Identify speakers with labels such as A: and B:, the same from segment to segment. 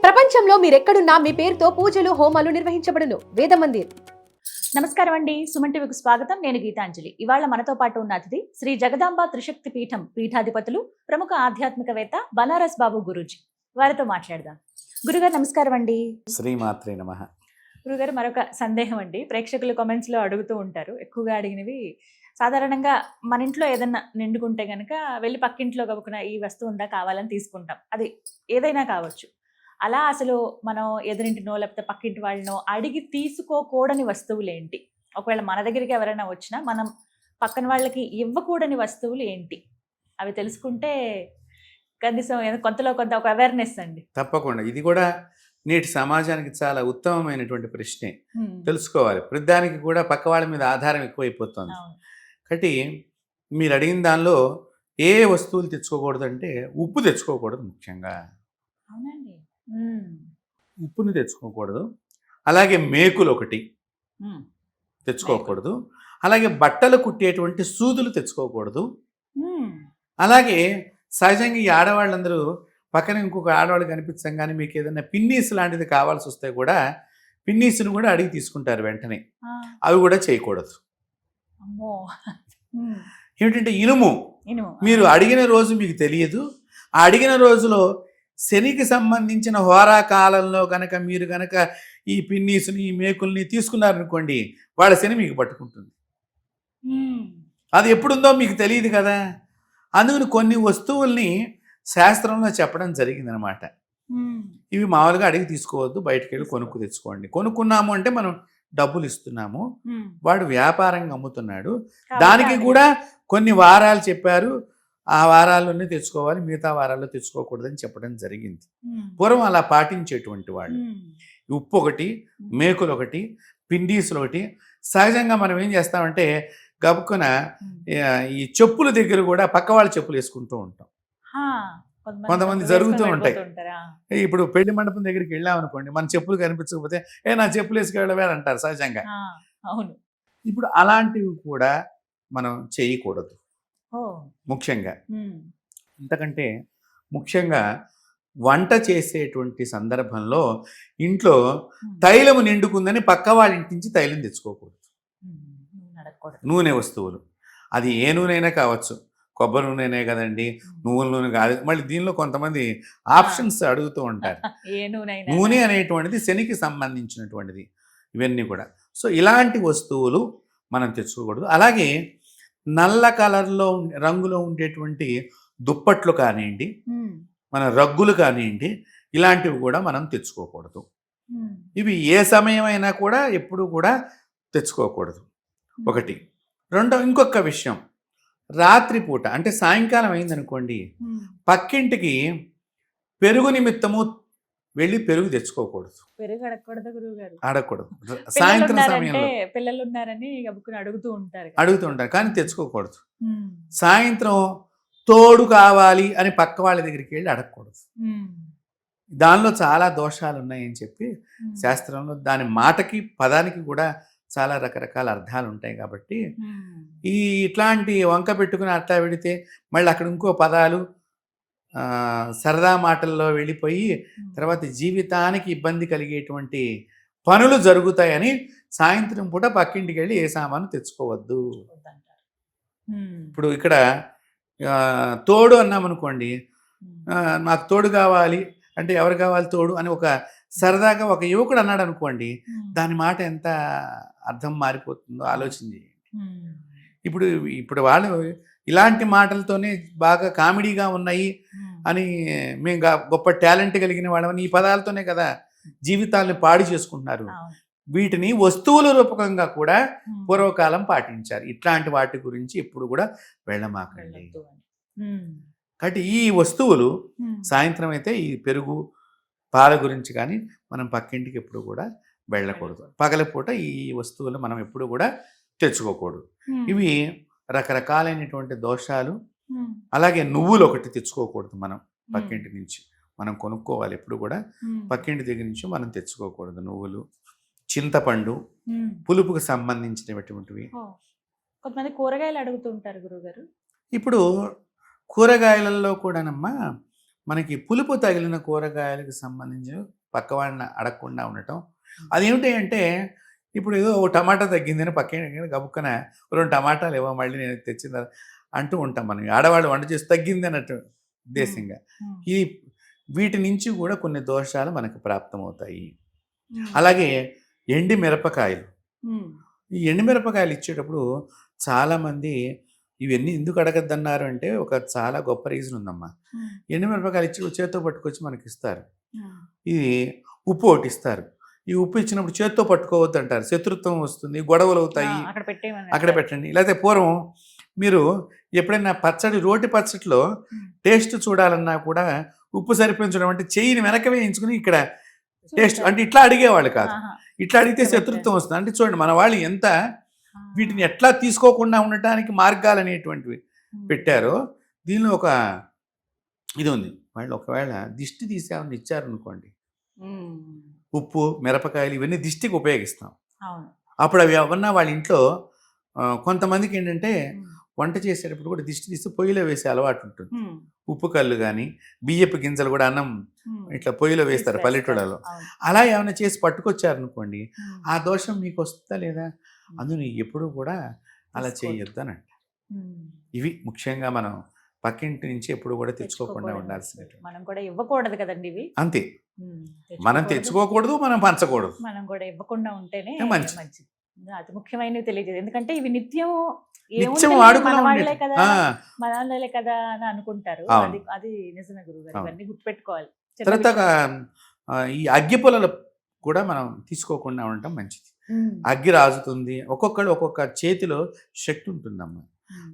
A: ప్రపంచంలో మీరెక్కడున్నా మీ పేరుతో పూజలు హోమాలు నిర్వహించబడును. వేద మందిర్.
B: నమస్కారం అండి. సుమన్ టీవీకి స్వాగతం. నేను గీతాంజలి. ఇవాళ మనతో పాటు ఉన్న అతిథి శ్రీ జగదాంబ త్రిశక్తి పీఠం పీఠాధిపతులు, ప్రముఖ ఆధ్యాత్మికవేత్త బనారస్ బాబు గురూజీ. వారితో మాట్లాడదాం. గురుగారు నమస్కారం అండి.
C: శ్రీమాత్రే నమః.
B: గురుగారు, మరొక సందేహం అండి. ప్రేక్షకులు కామెంట్స్ లో అడుగుతూ ఉంటారు. ఎక్కువగా అడిగినవి సాధారణంగా మన ఇంట్లో ఏదన్నా నిండుకుంటే గనక వెళ్ళి పక్కింట్లో గబుకున్న ఈ వస్తువు ఉందా కావాలని తీసుకుంటాం. అది ఏదైనా కావచ్చు. అలా అసలు మనం ఎదురింటినో లేకపోతే పక్కింటి వాళ్ళనో అడిగి తీసుకోకూడని వస్తువులు ఏంటి? ఒకవేళ మన దగ్గరికి ఎవరైనా వచ్చినా మనం పక్కన వాళ్ళకి ఇవ్వకూడని వస్తువులు ఏంటి? అవి తెలుసుకుంటే కనీసం కొంతలో కొంత ఒక అవేర్నెస్ అండి.
C: తప్పకుండా ఇది కూడా నేటి సమాజానికి చాలా ఉత్తమమైనటువంటి ప్రశ్నే. తెలుసుకోవాలి. ప్రతిదానికి కూడా పక్క వాళ్ళ మీద ఆధారం ఎక్కువైపోతుంది. కాబట్టి మీరు అడిగిన దానిలో ఏ వస్తువులు తెచ్చుకోకూడదు అంటే ఉప్పు తెచ్చుకోకూడదు. ముఖ్యంగా
B: అవునండి.
C: ఉప్పుని తెచ్చుకోకూడదు. అలాగే మేకులు ఒకటి తెచ్చుకోకూడదు. అలాగే బట్టలు కుట్టేటువంటి సూదులు తెచ్చుకోకూడదు. అలాగే సహజంగా ఈ ఆడవాళ్ళందరూ పక్కన ఇంకొక ఆడవాళ్ళు కనిపించగానే మీకు ఏదైనా పిన్నీస్ లాంటిది కావాల్సి వస్తే కూడా పిన్నీస్ను కూడా అడిగి తీసుకుంటారు వెంటనే. అవి కూడా చేయకూడదు. ఏమిటంటే ఇనుము మీరు అడిగిన రోజు మీకు తెలియదు. ఆ అడిగిన రోజులో శనికి సంబంధించిన హోరా కాలంలో కనుక మీరు కనుక ఈ పిన్నీసుని ఈ మేకుల్ని తీసుకున్నారనుకోండి, వాళ్ళ శని మీకు పట్టుకుంటుంది. అది ఎప్పుడుందో మీకు తెలియదు కదా. అందుకని కొన్ని వస్తువుల్ని శాస్త్రంలో చెప్పడం జరిగిందనమాట. ఇవి మామూలుగా అడిగి తీసుకోవద్దు, బయటకు వెళ్ళి కొనుక్కు తెచ్చుకోండి. కొనుక్కున్నాము అంటే మనం డబ్బులు ఇస్తున్నాము, వాడు వ్యాపారంగా అమ్ముతున్నాడు. దానికి కూడా కొన్ని వారాలు చెప్పారు. ఆ వారాల్లోనే తెచ్చుకోవాలి, మిగతా వారాల్లో తెచ్చుకోకూడదని చెప్పడం జరిగింది. పూర్వం అలా పాటించేటువంటి వాళ్ళు. ఉప్పు ఒకటి, మేకులు ఒకటి, పిండీసులు ఒకటి. సహజంగా మనం ఏం చేస్తామంటే గబుక్కున ఈ చెప్పుల దగ్గర కూడా పక్క వాళ్ళ చెప్పులు వేసుకుంటూ ఉంటాం. కొంతమంది జరుగుతూ ఉంటాయి. ఇప్పుడు పెళ్లి మండపం దగ్గరికి వెళ్ళామనుకోండి, మన చెప్పులు కనిపించకపోతే నా చెప్పులు వేసుకెళ్ళవే అంటారు సహజంగా.
B: అవును.
C: ఇప్పుడు అలాంటివి కూడా మనం చేయకూడదు. ముఖ్యంగా ఎందుకంటే ముఖ్యంగా వంట చేసేటువంటి సందర్భంలో ఇంట్లో తైలము నిండుకుందని పక్క వాళ్ళ ఇంటి నుంచి తైలం తెచ్చుకోకూడదు. నూనె వస్తువులు, అది ఏ నూనె కావచ్చు, కొబ్బరి నూనెనే కదండి, నువ్వుల నూనె కాదు. మళ్ళీ దీనిలో కొంతమంది ఆప్షన్స్ అడుగుతూ ఉంటారు. నూనె అనేటువంటిది శనికి సంబంధించినటువంటిది. ఇవన్నీ కూడా. సో ఇలాంటి వస్తువులు మనం తెచ్చుకోకూడదు. అలాగే నల్ల కలర్లో రంగులో ఉండేటువంటి దుప్పట్లు కానివ్వండి, మన రగ్గులు కానివ్వండి, ఇలాంటివి కూడా మనం తెచ్చుకోకూడదు. ఇవి ఏ సమయమైనా కూడా ఎప్పుడు కూడా తెచ్చుకోకూడదు. ఒకటి. ఇంకొక విషయం, రాత్రిపూట అంటే సాయంకాలం అయిందనుకోండి, పక్కింటికి పెరుగు నిమిత్తము వెళ్ళి పెరుగు తెచ్చుకోకూడదు. అడగకూడదు. సాయంత్రం సమయంలో
B: పిల్లలు ఉన్నారని అడుగుతూ
C: ఉంటారు కానీ తెచ్చుకోకూడదు. సాయంత్రం తోడు కావాలి అని పక్క వాళ్ళ దగ్గరికి వెళ్ళి అడగకూడదు. దానిలో చాలా దోషాలు ఉన్నాయని చెప్పి శాస్త్రంలో దాని మాటకి పదానికి కూడా చాలా రకరకాల అర్థాలు ఉంటాయి. కాబట్టి ఇట్లాంటి వంక పెట్టుకుని అట్లా వెళితే మళ్ళీ అక్కడ ఇంకో పదాలు సరదా మాటల్లో వెళ్ళిపోయి తర్వాత జీవితానికి ఇబ్బంది కలిగేటువంటి పనులు జరుగుతాయని సాయంత్రం పూట పక్కింటికి వెళ్ళి ఏ సామాను తెచ్చుకోవద్దు. ఇప్పుడు ఇక్కడ తోడు అన్నామనుకోండి, నాకు తోడు కావాలి అంటే ఎవరు కావాలి తోడు అని ఒక సరదాగా ఒక యువకుడు అన్నాడు అనుకోండి, దాని మాట ఎంత అర్థం మారిపోతుందో ఆలోచించి. ఇప్పుడు వాళ్ళు ఇలాంటి మాటలతోనే బాగా కామెడీగా ఉన్నాయి అని మేము గొప్ప టాలెంట్ కలిగిన వాళ్ళని ఈ పదాలతోనే కదా జీవితాలను పాడు చేసుకుంటున్నారు. వీటిని వస్తువుల రూపకంగా కూడా పూర్వకాలం పాటించారు. ఇట్లాంటి వాటి గురించి ఎప్పుడు కూడా వెళ్ళమాకండి. కాబట్టి ఈ వస్తువులు సాయంత్రం అయితే ఈ పెరుగు పాల గురించి కానీ మనం పక్కింటికి ఎప్పుడు కూడా వెళ్ళకూడదు. పగలపూట ఈ వస్తువులు మనం ఎప్పుడు కూడా తెచ్చుకోకూడదు. ఇవి రకరకాలైనటువంటి దోషాలు. అలాగే నువ్వులు ఒకటి తెచ్చుకోకూడదు. మనం పక్కింటి నుంచి మనం కొనుక్కోవాలి. ఎప్పుడు కూడా పక్కింటి దగ్గర నుంచి మనం తెచ్చుకోకూడదు. నువ్వులు, చింతపండు, పులుపుకు సంబంధించినటువంటివి.
B: కొంతమంది కూరగాయలు అడుగుతుంటారు గురుగారు.
C: ఇప్పుడు కూరగాయలలో కూడానమ్మా మనకి పులుపు తగిలిన కూరగాయలకు సంబంధించి పక్కవాడిని అడగకుండా ఉండటం. అదేమిటి అంటే ఇప్పుడు ఏదో ఓ టమాటా తగ్గిందని పక్కన గబుక్కన 2 టమాటాలు ఏవో మళ్ళీ నేను తెచ్చిన అంటూ ఉంటాం మనం. ఆడవాళ్ళు వంట చేసి తగ్గింది అన్నట్టు ఉద్దేశంగా. ఈ వీటి నుంచి కూడా కొన్ని దోషాలు మనకు ప్రాప్తమవుతాయి. అలాగే ఎండి మిరపకాయలు. ఈ ఎండు మిరపకాయలు ఇచ్చేటప్పుడు చాలామంది ఇవన్నీ ఎందుకు అడగద్దన్నారు అంటే ఒక చాలా గొప్ప రీజన్ ఉందమ్మా. ఎండు మిరపకాయలు ఇచ్చి చేత్తో పట్టుకొచ్చి మనకి ఇస్తారు. ఇది ఉప్పు ఒకటి ఇస్తారు. ఈ ఉప్పు ఇచ్చినప్పుడు చేత్తో పట్టుకోవద్దు అంటారు, శత్రుత్వం వస్తుంది, గొడవలు అవుతాయి, అక్కడ పెట్టండి. లేకపోతే పూర్వం మీరు ఎప్పుడైనా పచ్చడి రోటి పచ్చడిలో టేస్ట్ చూడాలన్నా కూడా ఉప్పు సరిపోయించడం అంటే చెయ్యిని వెనక వేయించుకుని ఇక్కడ టేస్ట్ అంటే ఇట్లా అడిగేవాళ్ళు కాదు. ఇట్లా అడిగితే శత్రుత్వం వస్తుంది. అంటే చూడండి మన వాళ్ళు ఎంత వీటిని ఎట్లా తీసుకోకుండా ఉండటానికి మార్గాలు అనేటువంటివి పెట్టారో. దీనిలో ఒక ఇది ఉంది. వాళ్ళు ఒకవేళ దిష్టి తీసేమని ఇచ్చారనుకోండి, ఉప్పు మిరపకాయలు ఇవన్నీ దిష్టికి ఉపయోగిస్తాం. అప్పుడు అవి ఎవరన్నా వాళ్ళ ఇంట్లో కొంతమందికి ఏంటంటే వంట చేసేటప్పుడు కూడా దిష్టి తీస్తే పొయ్యిలో వేసే అలవాటు ఉంటుంది. ఉప్పు కళ్ళు కానీ బియ్యపు గింజలు కూడా అన్నం ఇట్లా పొయ్యిలో వేస్తారు పల్లెటూళ్ళలో. అలా ఏమైనా చేసి పట్టుకొచ్చారనుకోండి, ఆ దోషం మీకు వస్తుందా లేదా? అందుని ఎప్పుడూ కూడా అలా చేయొద్దు అని అంట. ఇవి ముఖ్యంగా మనం పక్కింటి నుంచి ఎప్పుడు కూడా తెచ్చుకోకుండా ఉండాల్సినవి.
B: మనం కూడా ఇవ్వకూడదు కదండి ఇవి.
C: అంతే, మనం తెచ్చుకోకూడదు, మనం పంచకూడదు.
B: మనం కూడా ఇవ్వకుండా ఉంటేనే
C: మంచిది.
B: అతి ముఖ్యమైనవి తెలియజేది. ఎందుకంటే ఇవి నిత్యం
C: వాడుకునే
B: మన వాళ్ళే కదా అని అనుకుంటారు. అది నిజమే గురువుగారు, ఇవన్నీ గుర్తుపెట్టుకోవాలి.
C: తర్వాత ఈ అగ్గి పొలలు కూడా మనం తీసుకోకుండా ఉండటం మంచిది. అగ్గి రాజుతుంది. ఒక్కొక్కడు ఒక్కొక్క చేతిలో శక్తి ఉంటుందమ్మా.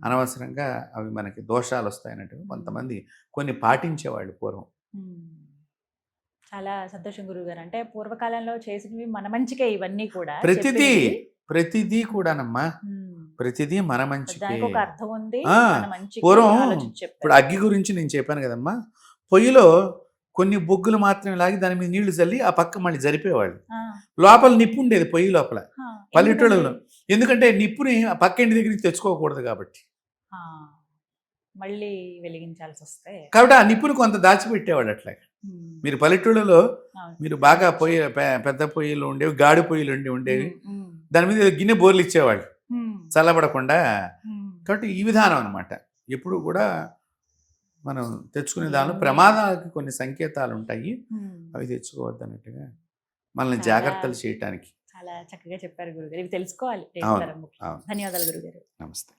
C: అనవసరంగా అవి మనకి దోషాలు వస్తాయన్నట్టు కొంతమంది కొన్ని పాటించేవాళ్ళు పూర్వం.
B: చాలా సంతోషం గురువుగారు. అంటే పూర్వకాలంలో చేసినవి మన మంచికే ఇవన్నీ కూడా.
C: ప్రతిదీ కూడానమ్మా, ప్రతిదీ మన మంచికే.
B: ఒక అర్థం ఉంది.
C: పూర్వం ఇప్పుడు అగ్గి గురించి నేను చెప్పాను కదమ్మా, పొయ్యిలో కొన్ని బొగ్గులు మాత్రమే లాగి దాని మీద నీళ్లు చల్లి ఆ పక్క మళ్ళీ జరిపేవాళ్ళు. లోపల నిప్పు ఉండేది పొయ్యి లోపల పల్లెటూళ్ళలో. ఎందుకంటే నిప్పుని ఆ పక్క ఇంటి దగ్గర నుంచి తెచ్చుకోకూడదు కాబట్టి,
B: మళ్ళీ వెలిగించాల్సి వస్తే
C: కాబట్టి ఆ నిప్పుని కొంత దాచిపెట్టేవాడు. అట్లా మీరు పల్లెటూళ్ళలో మీరు బాగా పొయ్యి పెద్ద పొయ్యిలు ఉండేవి, గాడి పొయ్యిలు ఉండేవి. దాని మీద గిన్నె బోర్లు ఇచ్చేవాళ్ళు చల్లబడకుండా. కాబట్టి ఈ విధానం అనమాట. ఎప్పుడు కూడా మనం తెచ్చుకునే దానిలో ప్రమాదాలకి కొన్ని సంకేతాలు ఉంటాయి, అవి తెచ్చుకోవద్దు అన్నట్టుగా మనల్ని జాగ్రత్తలు చేయటానికి.
B: చాలా చక్కగా చెప్పారు గురుగారు. ఇవి తెలుసుకోవాలి. ధన్యవాదాలు గురుగారు.
C: నమస్తే.